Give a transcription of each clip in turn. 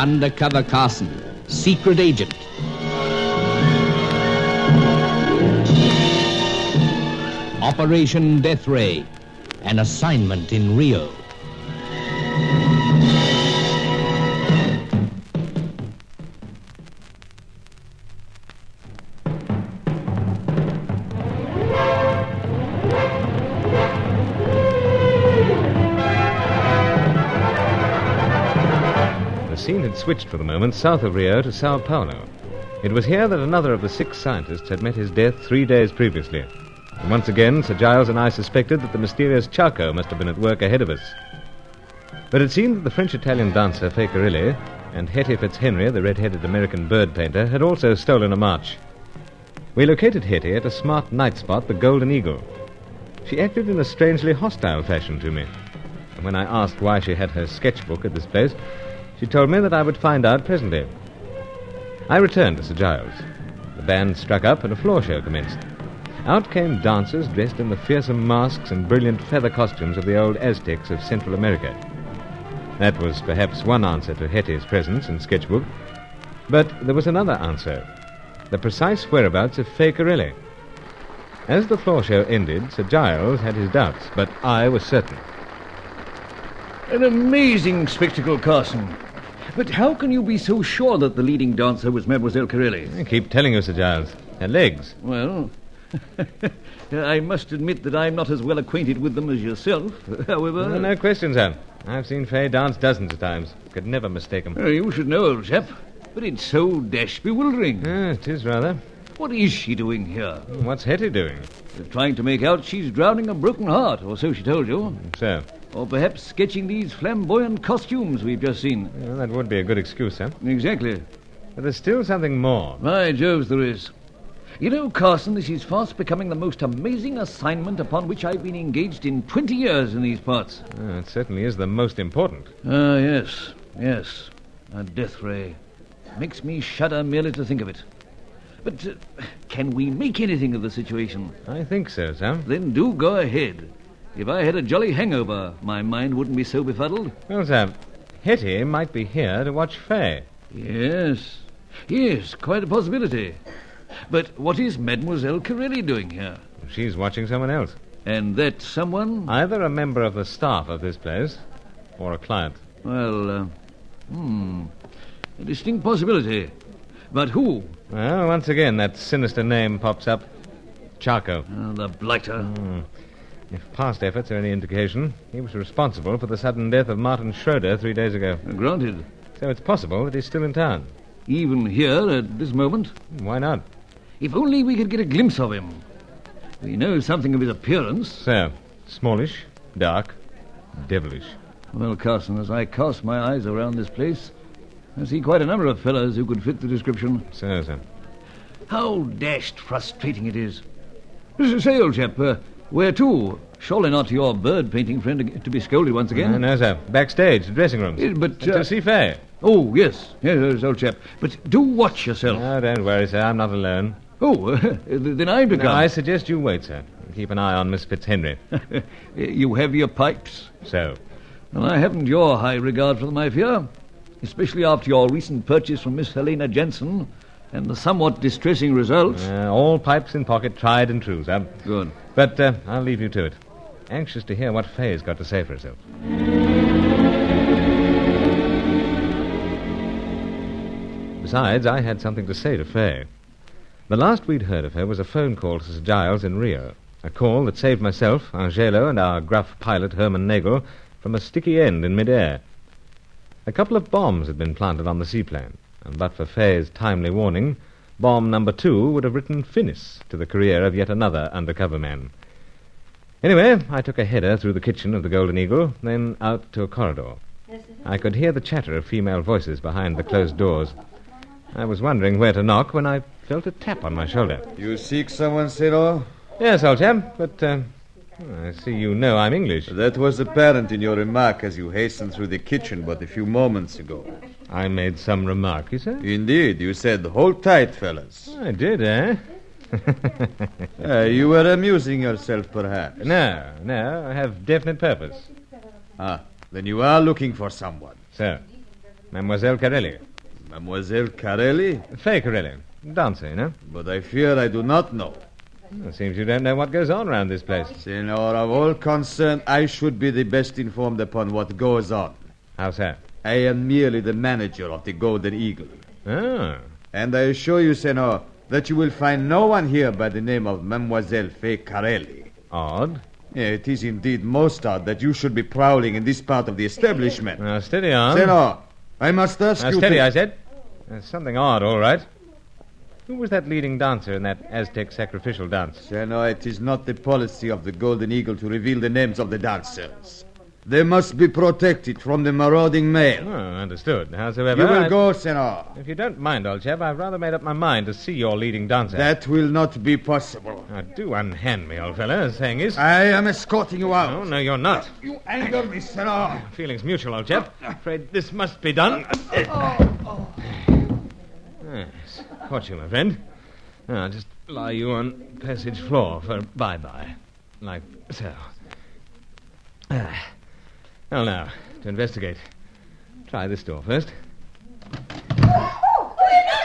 Undercover Carson, secret agent. Operation Death Ray, an assignment in Rio. The scene had switched for the moment south of Rio to Sao Paulo. It was here that another of the 6 scientists had met his death 3 days previously. And once again, Sir Giles and I suspected that the mysterious Charco must have been at work ahead of us. But it seemed that the French-Italian dancer, Fakerilli, and Hetty Fitzhenry, the red-headed American bird painter, had also stolen a march. We located Hetty at a smart night spot, the Golden Eagle. She acted in a strangely hostile fashion to me. And when I asked why she had her sketchbook at this place, she told me that I would find out presently. I returned to Sir Giles. The band struck up and a floor show commenced. Out came dancers dressed in the fearsome masks and brilliant feather costumes of the old Aztecs of Central America. That was perhaps one answer to Hetty's presence and sketchbook. But there was another answer. The precise whereabouts of Fakerilli. As the floor show ended, Sir Giles had his doubts, but I was certain. An amazing spectacle, Carson. But how can you be so sure that the leading dancer was Mademoiselle Corelli? I keep telling you, Sir Giles. Her legs. Well, I must admit that I'm not as well acquainted with them as yourself. However... No question, sir. I've seen Faye dance dozens of times. Could never mistake him. You should know, old chap. But it's so dashed bewildering. It is rather. What is she doing here? What's Hetty doing? Trying to make out she's drowning a broken heart, or so she told you. So? Or perhaps sketching these flamboyant costumes we've just seen. Well, that would be a good excuse, sir. Exactly. But there's still something more. By Jove, there is. You know, Carson, this is fast becoming the most amazing assignment upon which I've been engaged in 20 years in these parts. It certainly is the most important. Yes. A death ray. Makes me shudder merely to think of it. But can we make anything of the situation? I think so, sir. Then do go ahead. If I had a jolly hangover, my mind wouldn't be so befuddled. Well, sir, Hetty might be here to watch Faye. Yes, quite a possibility. But what is Mademoiselle Corelli doing here? She's watching someone else. And that someone? Either a member of the staff of this place or a client. Well, a distinct possibility. But who? Well, once again, that sinister name pops up. Charco. The blighter. If past efforts are any indication, he was responsible for the sudden death of Martin Schroeder 3 days ago. Granted. So it's possible that he's still in town. Even here, at this moment? Why not? If only we could get a glimpse of him. We know something of his appearance. So, smallish, dark, devilish. Well, Carson, as I cast my eyes around this place, I see quite a number of fellows who could fit the description. So, sir. How dashed frustrating it is. Say, old chap, where to? Surely not to your bird-painting friend to be scolded once again? No, sir. Backstage, dressing rooms. But to see Faye. Oh, yes, old chap. But do watch yourself. No, don't worry, sir. I'm not alone. Oh, then I'm to come. No, I suggest you wait, sir. Keep an eye on Miss Fitzhenry. You have your pipes? So? Well, I haven't your high regard for them, I fear. Especially after your recent purchase from Miss Helena Jensen and the somewhat distressing result. All pipes in pocket, tried and true, sir. Good. But I'll leave you to it. Anxious to hear what Faye's got to say for herself. Besides, I had something to say to Faye. The last we'd heard of her was a phone call to Sir Giles in Rio. A call that saved myself, Angelo, and our gruff pilot, Herman Nagel, from a sticky end in midair. A couple of bombs had been planted on the seaplane, and but for Faye's timely warning, bomb number 2 would have written finis to the career of yet another undercover man. Anyway, I took a header through the kitchen of the Golden Eagle, then out to a corridor. I could hear the chatter of female voices behind the closed doors. I was wondering where to knock when I felt a tap on my shoulder. You seek someone, Ciro? Yes, old chap, but I see you know I'm English. That was apparent in your remark as you hastened through the kitchen but a few moments ago. I made some remark, you said? Indeed, you said, hold tight, fellas. I did, eh? You were amusing yourself, perhaps. No, I have definite purpose. Then you are looking for someone. So? Mademoiselle Carelli. Mademoiselle Carelli? Faye Carelli. Dancer, you know. But I fear I do not know. It seems you don't know what goes on around this place. Senor, of all concerned, I should be the best informed upon what goes on. How so? I am merely the manager of the Golden Eagle. Oh. And I assure you, Senor, that you will find no one here by the name of Mademoiselle Faye Carelli. Odd. Yeah, it is indeed most odd that you should be prowling in this part of the establishment. Now, steady on. Senor, I must ask you steady, to... I said. There's something odd, all right. Who was that leading dancer in that Aztec sacrificial dance? Senor, it is not the policy of the Golden Eagle to reveal the names of the dancers. They must be protected from the marauding male. Oh, understood. Howsoever, You will go, Senor. If you don't mind, old chap, I've rather made up my mind to see your leading dancer. That will not be possible. Now, do unhand me, old fellow, as saying is. I am escorting you out. Oh, no, you're not. You anger me, Senor. Feelings mutual, old chap. Afraid this must be done. Yes. Caught you, my friend. Now, just lie you on passage floor for bye-bye. Like so. Well, now, to investigate. Try this door first.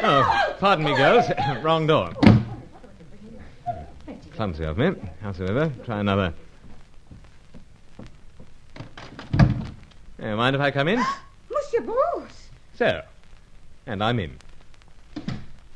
Oh, pardon me, girls. Wrong door. Clumsy of me. Howsoever, try another. Mind if I come in? Monsieur Bruce. So. And I'm in.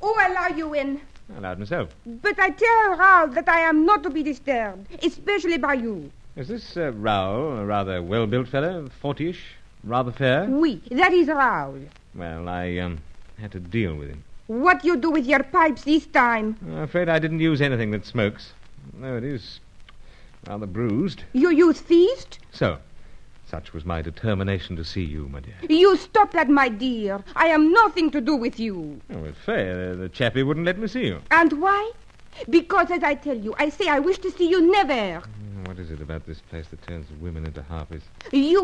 Oh, allow you in. Allowed myself. But I tell Raoul that I am not to be disturbed, especially by you. Is this Raoul, a rather well-built fellow, 40-ish, rather fair? Oui, that is Raoul. Well, I had to deal with him. What you do with your pipes this time? I'm afraid I didn't use anything that smokes. No, it is rather bruised. You use feast? So, such was my determination to see you, my dear. You stop that, my dear. I am nothing to do with you. Oh, it's fair. The chappie wouldn't let me see you. And why? Because, as I tell you, I say I wish to see you never. What is it about this place that turns women into harpies? You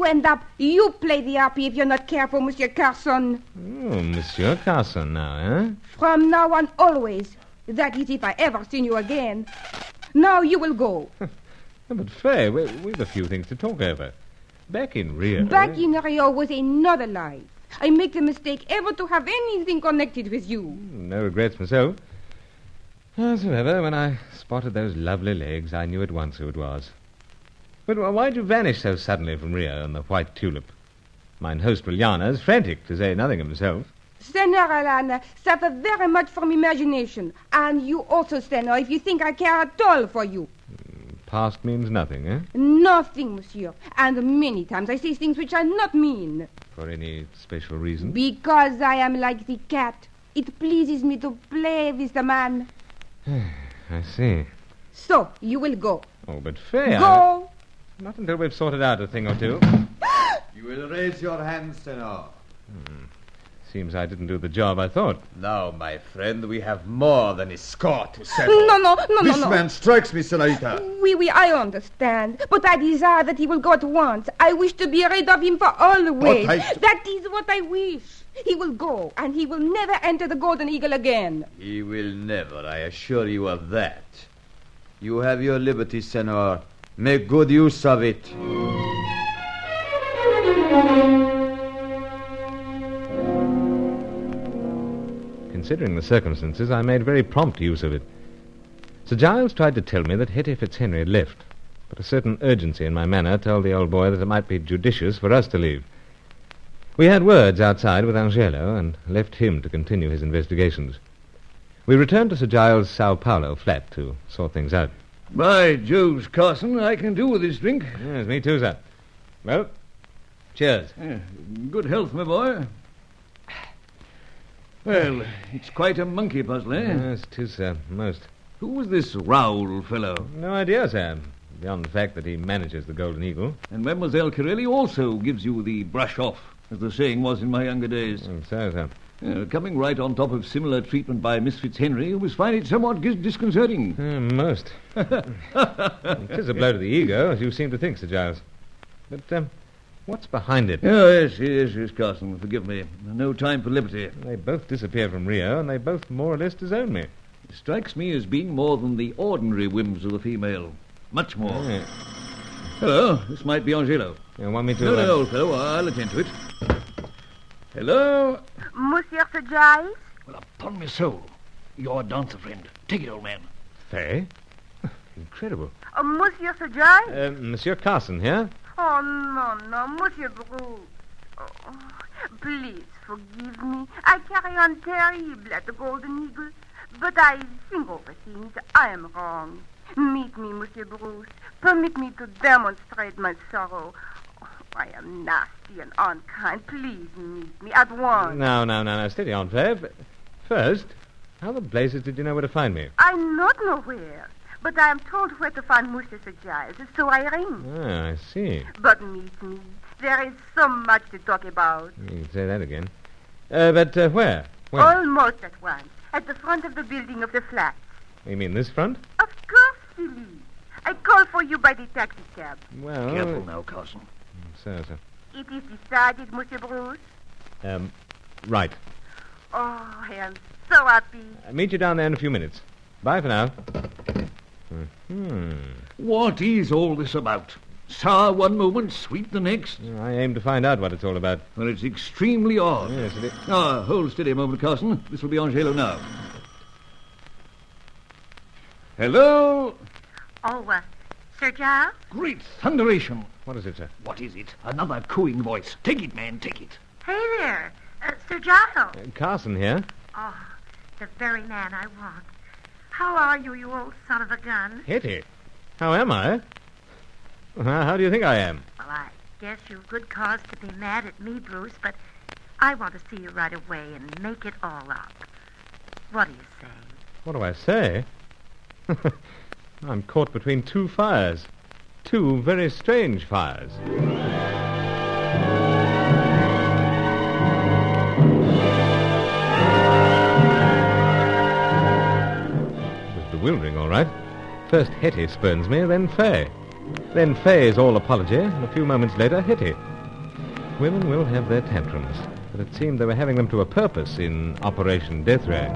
play the harpy if you're not careful, Monsieur Carson. Oh, Monsieur Carson now, eh? From now on, always. That is, if I ever see you again. Now you will go. But, Faye, we've a few things to talk over. Back in Rio... Back in Rio was another life. I make the mistake ever to have anything connected with you. No regrets myself. Howsoever, when I spotted those lovely legs, I knew at once who it was. But why'd you vanish so suddenly from Rio and the White Tulip? Mine host Briljana is frantic, to say nothing of himself. Senor Alana suffer very much from imagination. And you also, Senor, if you think I care at all for you. Past means nothing, eh? Nothing, monsieur. And many times I say things which I not mean. For any special reason? Because I am like the cat. It pleases me to play with the man. I see. So, you will go. Oh, but Faye... Go! Not until we've sorted out a thing or two. You will raise your hand, Senor. Seems I didn't do the job I thought. Now, my friend, we have more than a score to settle. No. This man strikes me, Senorita. Oui, I understand. But I desire that he will go at once. I wish to be rid of him for always. That is what I wish. He will go, and he will never enter the Golden Eagle again. He will never, I assure you of that. You have your liberty, Senor. Make good use of it. Considering the circumstances, I made very prompt use of it. Sir Giles tried to tell me that Hetty Fitzhenry had left, but a certain urgency in my manner told the old boy that it might be judicious for us to leave. We had words outside with Angelo and left him to continue his investigations. We returned to Sir Giles' Sao Paulo flat to sort things out. By Jove's, Carson, I can do with this drink. Yes, me too, sir. Well, cheers. Good health, my boy. Well, it's quite a monkey puzzle, eh? Yes, 'tis, sir, most. Who was this Raoul fellow? No idea, sir, beyond the fact that he manages the Golden Eagle. And Mademoiselle Corelli also gives you the brush off, as the saying was in my younger days. So, sir. Coming right on top of similar treatment by Miss Fitzhenry, you must find it somewhat disconcerting. Most. It is a blow to the ego, as you seem to think, Sir Giles. But, what's behind it? Oh, yes, Carson. Forgive me. No time for liberty. They both disappeared from Rio, and they both more or less disown me. It strikes me as being more than the ordinary whims of the female. Much more. Yeah. Hello, this might be Angelo. You want me to... No, old fellow, I'll attend to it. Hello? Monsieur Sir Giles? Well, upon my soul, you're a dancer friend. Take it, old man. Fay? Incredible. Monsieur Sir Giles? Monsieur Carson here? Oh, no, Monsieur Bruce. Oh, please forgive me. I carry on terrible at the Golden Eagle, but I think over things. I am wrong. Meet me, Monsieur Bruce. Permit me to demonstrate my sorrow. Oh, I am nasty and unkind. Please meet me at once. No. Steady on, Fay. But first, how the blazes did you know where to find me? I not know where, but I am told where to find Monsieur Sir Giles, so I ring. Ah, I see. But meet me. There is so much to talk about. You can say that again. But where? When? Almost at once. At the front of the building of the flat. You mean this front? Of course, silly. I call for you by the taxi cab. Well... Careful now, Carson. So. It is decided, Monsieur Bruce. Right. Oh, I am so happy. I'll meet you down there in a few minutes. Bye for now. What is all this about? Sour one moment, sweet the next. I aim to find out what it's all about. Well, it's extremely odd. Yes, it is. Hold steady a moment, Carson. This will be Angelo now. Hello? Oh, Sir Giles? Great thunderation. What is it, sir? What is it? Another cooing voice. Take it, man, take it. Hey there, Sir Giles. Carson here. Oh, the very man I want. How are you, you old son of a gun? Hetty. How am I? How do you think I am? Well, I guess you've good cause to be mad at me, Bruce, but I want to see you right away and make it all up. What do you say? What do I say? I'm caught between two fires. Two very strange fires. It was bewildering, all right. First Hetty spurns me, then Fay. Then Fay is all apology, and a few moments later, Hetty. Women will have their tantrums, but it seemed they were having them to a purpose in Operation Death Ray.